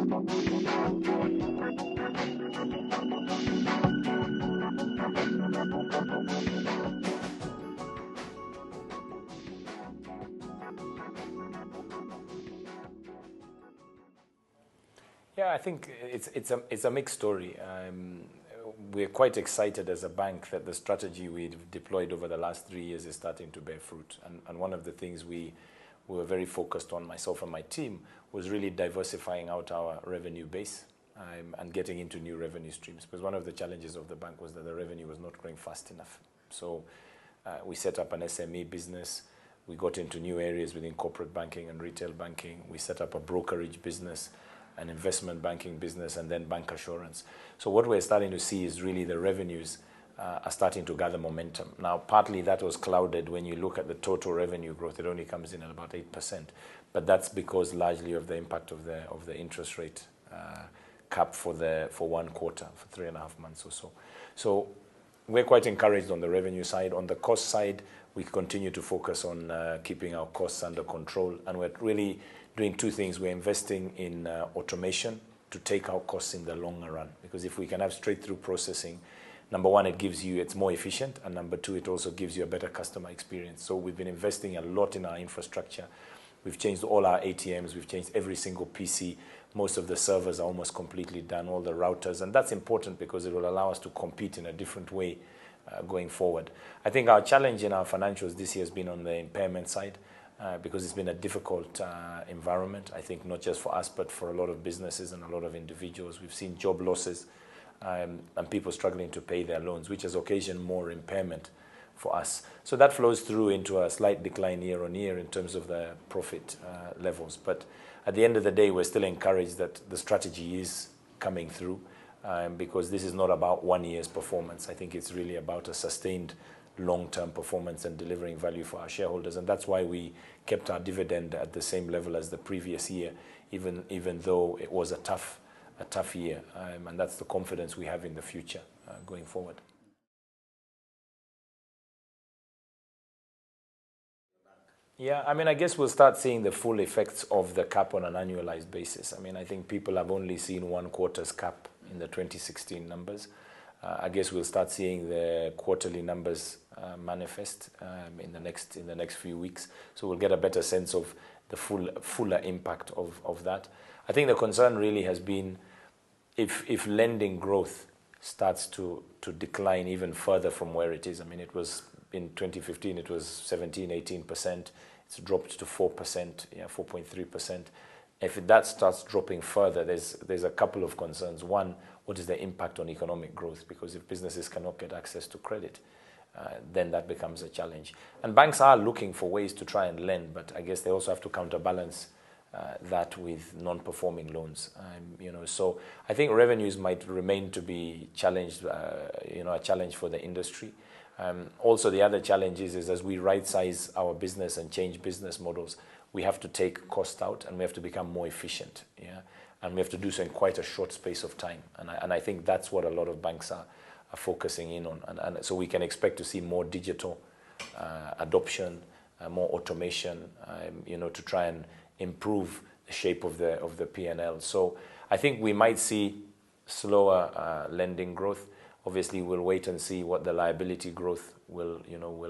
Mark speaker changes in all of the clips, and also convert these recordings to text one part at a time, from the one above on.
Speaker 1: Yeah, I think it's a mixed story. We're quite excited as a bank that the strategy we've deployed over the last 3 years is starting to bear fruit. And one of the things we were very focused on, myself and my team, was really diversifying out our revenue base and getting into new revenue streams. Because one of the challenges of the bank was that the revenue was not growing fast enough. So we set up an SME business. We got into new areas within corporate banking and retail banking. We set up a brokerage business, an investment banking business, and then bank assurance. So what we're starting to see is really the revenues are starting to gather momentum. Now, partly that was clouded when you look at the total revenue growth. It only comes in at about 8%, but that's because largely of the impact of the interest rate cap for 1 quarter, for 3.5 months or so. So we're quite encouraged on the revenue side. On the cost side, we continue to focus on keeping our costs under control, and we're really doing 2 things. We're investing in automation to take out costs in the longer run, because if we can have straight-through processing, number one, it's more efficient, and number 2, it also gives you a better customer experience. So we've been investing a lot in our infrastructure. We've changed all our ATMs. We've changed every single PC. Most of the servers are almost completely done, all the routers, and that's important because it will allow us to compete in a different way going forward. I think our challenge in our financials this year has been on the impairment side. Because it's been a difficult environment, I think, not just for us, but for a lot of businesses and a lot of individuals. We've seen job losses and people struggling to pay their loans, which has occasioned more impairment for us. So that flows through into a slight decline year on year in terms of the profit levels. But at the end of the day, we're still encouraged that the strategy is coming through because this is not about 1 year's performance. I think it's really about a sustained long-term performance and delivering value for our shareholders, and that's why we kept our dividend at the same level as the previous year, even though it was a tough year, and that's the confidence we have in the future going forward. Yeah, I mean, I guess we'll start seeing the full effects of the cap on an annualized basis. I mean, I think people have only seen 1 quarter's cap in the 2016 numbers. I guess we'll start seeing the quarterly numbers manifest in the next few weeks. So we'll get a better sense of the fuller impact of that. I think the concern really has been if lending growth starts to decline even further from where it is. I mean, it was in 2015, it was 17, 18%. It's dropped to 4%, 4.3%. If that starts dropping further, there's a couple of concerns. One, what is the impact on economic growth? Because if businesses cannot get access to credit, then that becomes a challenge. And banks are looking for ways to try and lend, but I guess they also have to counterbalance that with non-performing loans. So I think revenues might remain to be challenged, a challenge for the industry. Also, the other challenge is as we right-size our business and change business models, we have to take cost out and we have to become more efficient. And we have to do so in quite a short space of time. And I think that's what a lot of banks are focusing in on. And so we can expect to see more digital adoption, more automation, to try and improve the shape of the P&L. So I think we might see slower lending growth. Obviously, we'll wait and see what the liability growth will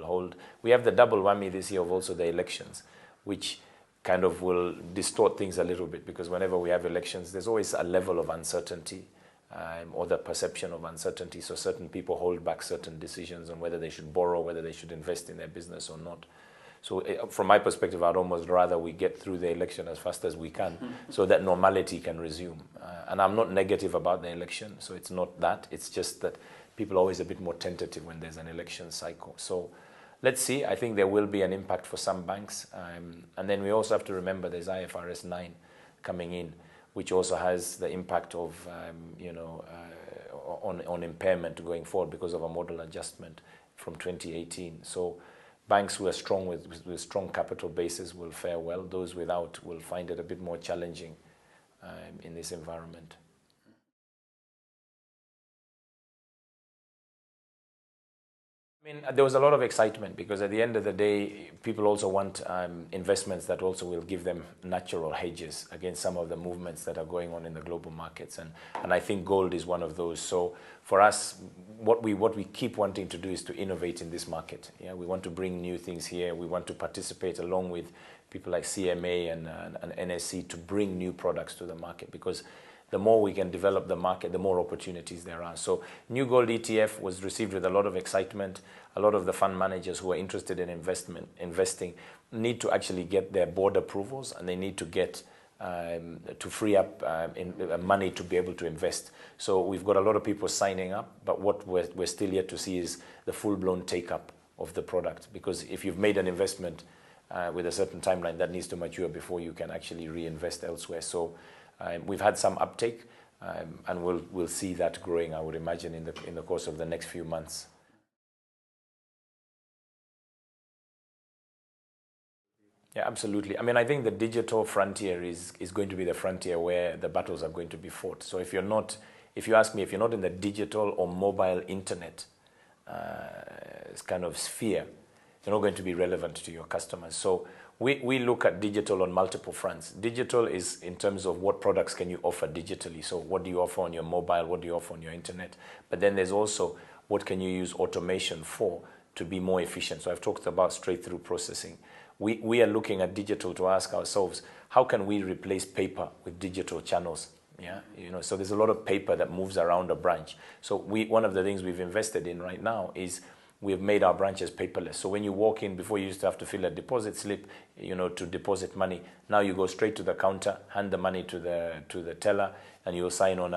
Speaker 1: hold. We have the double whammy this year of also the elections, which kind of will distort things a little bit, because whenever we have elections, there's always a level of uncertainty or the perception of uncertainty. So certain people hold back certain decisions on whether they should borrow, whether they should invest in their business or not. So from my perspective, I'd almost rather we get through the election as fast as we can so that normality can resume. And I'm not negative about the election, so it's not that. It's just that people are always a bit more tentative when there's an election cycle. So let's see. I think there will be an impact for some banks. And then we also have to remember there's IFRS 9 coming in, which also has the impact of, on impairment going forward because of a model adjustment from 2018. So banks who are strong with strong capital bases will fare well. Those without will find it a bit more challenging in this environment. I mean, there was a lot of excitement because at the end of the day, people also want investments that also will give them natural hedges against some of the movements that are going on in the global markets. And I think gold is one of those. So for us, what we keep wanting to do is to innovate in this market. Yeah, we want to bring new things here. We want to participate along with people like CMA and NSC to bring new products to the market, because the more we can develop the market, the more opportunities there are. So new gold ETF was received with a lot of excitement. A lot of the fund managers who are interested in investing need to actually get their board approvals, and they need to get to free up money to be able to invest. So we've got a lot of people signing up, but what we're still yet to see is the full-blown take-up of the product. Because if you've made an investment with a certain timeline, that needs to mature before you can actually reinvest elsewhere. So we've had some uptake, and we'll see that growing, I would imagine, in the course of the next few months. Yeah, absolutely. I mean, I think the digital frontier is going to be the frontier where the battles are going to be fought. So if you ask me, if you're not in the digital or mobile internet kind of sphere, you're not going to be relevant to your customers. So we look at digital on multiple fronts. Digital is in terms of what products can you offer digitally. So what do you offer on your mobile? What do you offer on your internet? But then there's also what can you use automation for to be more efficient. So I've talked about straight-through processing. We are looking at digital to ask ourselves, how can we replace paper with digital channels? Yeah, so there's a lot of paper that moves around a branch. So one of the things we've invested in right now is we've made our branches paperless. So when you walk in, before you used to have to fill a deposit slip, to deposit money. Now you go straight to the counter, hand the money to the teller, and you'll sign on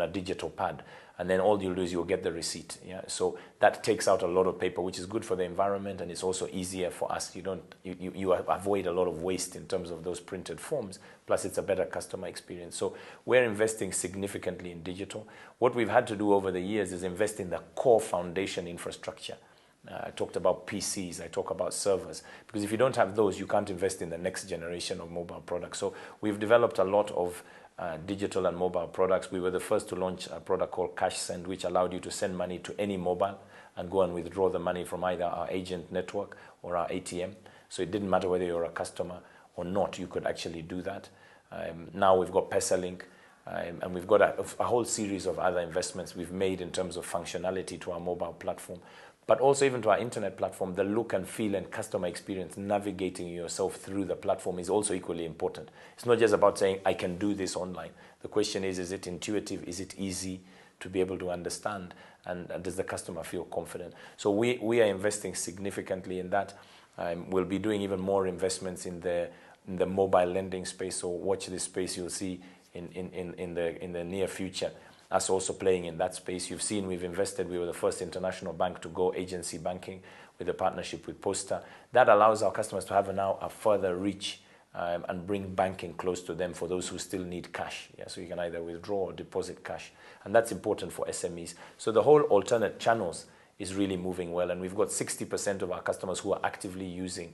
Speaker 1: a digital pad. And then all you'll do is you'll get the receipt. Yeah, so that takes out a lot of paper, which is good for the environment, and it's also easier for us. You avoid a lot of waste in terms of those printed forms. Plus, it's a better customer experience. So we're investing significantly in digital. What we've had to do over the years is invest in the core foundation infrastructure. I talked about PCs, I talk about servers, because if you don't have those, you can't invest in the next generation of mobile products. So we've developed a lot of digital and mobile products. We were the first to launch a product called Cash Send, which allowed you to send money to any mobile and go and withdraw the money from either our agent network or our ATM. So it didn't matter whether you're a customer or not, you could actually do that. Now we've got PesaLink, and we've got a whole series of other investments we've made in terms of functionality to our mobile platform. But also even to our internet platform, the look and feel and customer experience, navigating yourself through the platform is also equally important. It's not just about saying, I can do this online. The question is it intuitive? Is it easy to be able to understand? And does the customer feel confident? So we are investing significantly in that. We'll be doing even more investments in the mobile lending space. So watch this space, you'll see in the near future. Us also playing in that space. You've seen we've invested. We were the first international bank to go agency banking with a partnership with Posta. That allows our customers to have now a further reach and bring banking close to them for those who still need cash. Yeah, so you can either withdraw or deposit cash. And that's important for SMEs. So the whole alternate channels is really moving well. And we've got 60% of our customers who are actively using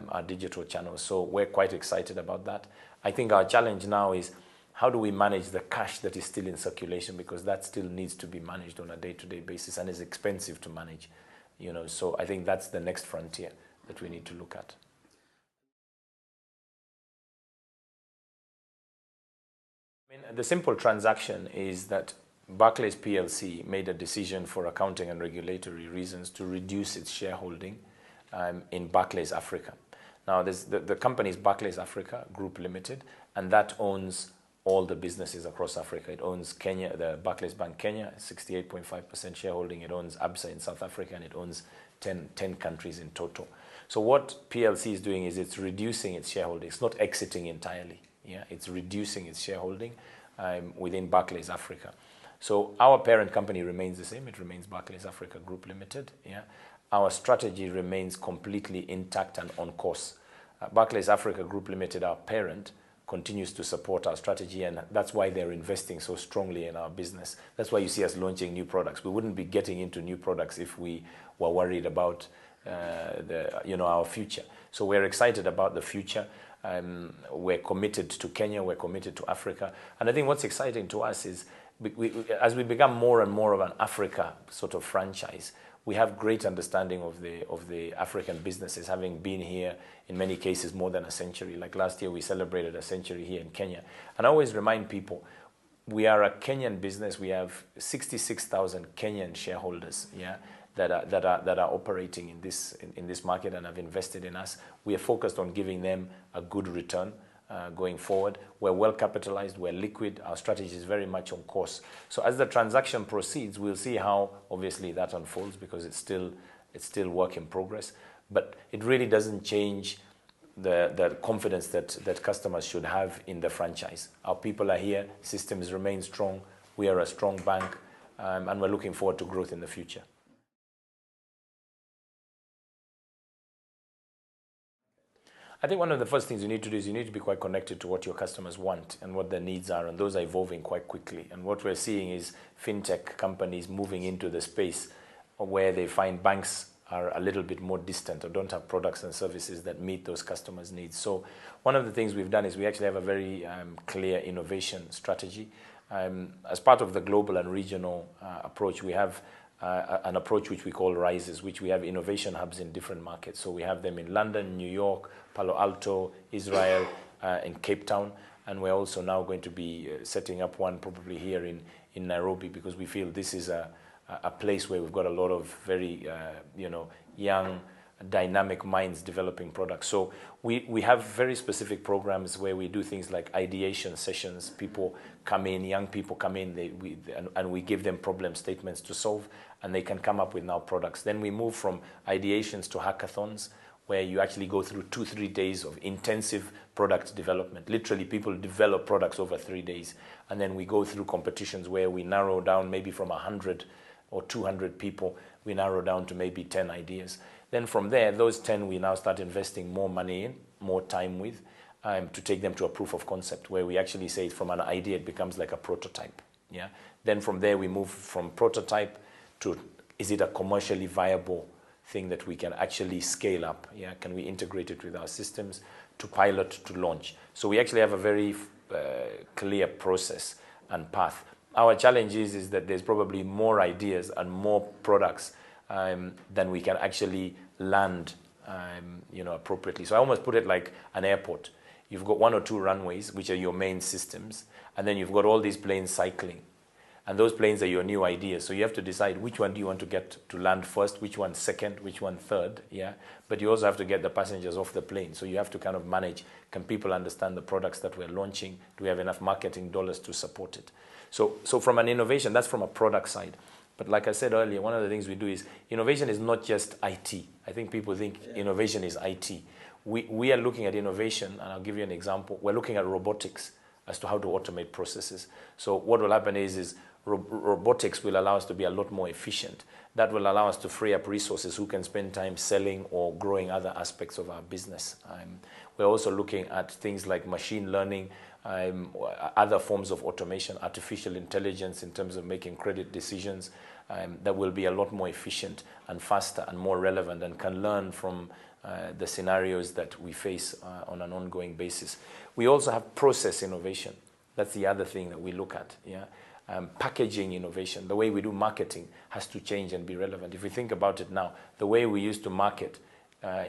Speaker 1: our digital channels. So we're quite excited about that. I think our challenge now is, how do we manage the cash that is still in circulation? Because that still needs to be managed on a day-to-day basis and is expensive to manage. So I think that's the next frontier that we need to look at. I mean, the simple transaction is that Barclays PLC made a decision for accounting and regulatory reasons to reduce its shareholding in Barclays Africa. Now, the company is Barclays Africa Group Limited, and that owns all the businesses across Africa. It owns Kenya, the Barclays Bank Kenya, 68.5% shareholding. It owns ABSA in South Africa, and it owns 10 countries in total. So what PLC is doing is it's reducing its shareholding. It's not exiting entirely. Yeah, it's reducing its shareholding within Barclays Africa. So our parent company remains the same. It remains Barclays Africa Group Limited. Yeah, our strategy remains completely intact and on course. Barclays Africa Group Limited, our parent, continues to support our strategy, and that's why they're investing so strongly in our business. That's why you see us launching new products. We wouldn't be getting into new products if we were worried about our future. So we're excited about the future. We're committed to Kenya. We're committed to Africa. And I think what's exciting to us is as we become more and more of an Africa sort of franchise, we have great understanding of the African businesses, having been here in many cases more than a century. Like last year, we celebrated a century here in Kenya. And I always remind people, we are a Kenyan business. We have 66,000 Kenyan shareholders, yeah, that are operating in this market and have invested in us. We are focused on giving them a good return going forward. We're well capitalized, we're liquid, our strategy is very much on course. So as the transaction proceeds, we'll see how obviously that unfolds, because it's still work in progress. But it really doesn't change the confidence that customers should have in the franchise. Our people are here, systems remain strong, we are a strong bank, and we're looking forward to growth in the future. I think one of the first things you need to do is you need to be quite connected to what your customers want and what their needs are, and those are evolving quite quickly. And what we're seeing is fintech companies moving into the space where they find banks are a little bit more distant or don't have products and services that meet those customers' needs. So one of the things we've done is we actually have a very clear innovation strategy. As part of the global and regional approach, we have an approach which we call Rises, which we have innovation hubs in different markets. So we have them in London, New York, Palo Alto, Israel, and Cape Town. And we're also now going to be setting up one probably here in Nairobi, because we feel this is a place where we've got a lot of very young, dynamic minds developing products. So we have very specific programs where we do things like ideation sessions. People come in, young people come in, and we give them problem statements to solve, and they can come up with now products. Then we move from ideations to hackathons, where you actually go through 2-3 days of intensive product development. Literally, people develop products over 3 days. And then we go through competitions where we narrow down maybe from 100 or 200 people, we narrow down to maybe 10 ideas. Then from there, those 10 we now start investing more money in, more time with, to take them to a proof of concept, where we actually say from an idea it becomes like a prototype. Yeah. Then from there we move from prototype to, is it a commercially viable thing that we can actually scale up? Yeah. Can we integrate it with our systems, to pilot, to launch? So we actually have a very clear process and path. Our challenge is that there's probably more ideas and more products than we can actually land appropriately. So I almost put it like an airport. You've got 1 or 2 runways, which are your main systems, and then you've got all these planes cycling. And those planes are your new ideas. So you have to decide which one do you want to get to land first, which one second, which one third. Yeah. But you also have to get the passengers off the plane. So you have to kind of manage, can people understand the products that we're launching? Do we have enough marketing dollars to support it? So from an innovation, that's from a product side. But like I said earlier, one of the things we do is innovation is not just IT. I think people think innovation is IT. We are looking at innovation, and I'll give you an example. We're looking at robotics as to how to automate processes. So what will happen is robotics will allow us to be a lot more efficient. That will allow us to free up resources who can spend time selling or growing other aspects of our business. We're also looking at things like machine learning, other forms of automation, artificial intelligence in terms of making credit decisions that will be a lot more efficient and faster and more relevant, and can learn from the scenarios that we face on an ongoing basis. We also have process innovation. That's the other thing that we look at. Yeah. Packaging innovation, the way we do marketing has to change and be relevant. If we think about it now, the way we used to market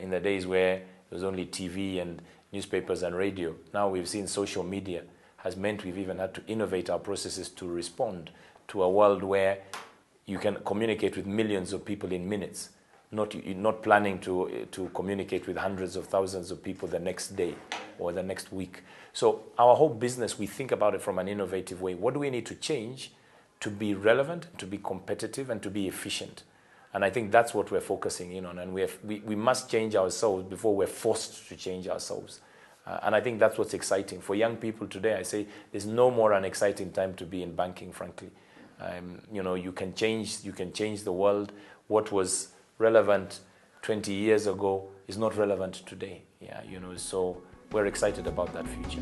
Speaker 1: in the days where there was only TV and newspapers and radio, now we've seen social media has meant we've even had to innovate our processes to respond to a world where you can communicate with millions of people in minutes, not planning to communicate with hundreds of thousands of people the next day or the next week. So our whole business, we think about it from an innovative way. What do we need to change to be relevant, to be competitive, and to be efficient? And I think that's what we're focusing in on. And we must change ourselves before we're forced to change ourselves. And I think that's what's exciting. For young people today, I say there's no more an exciting time to be in banking, frankly. You can change the world. What was relevant 20 years ago is not relevant today. Yeah, so we're excited about that future.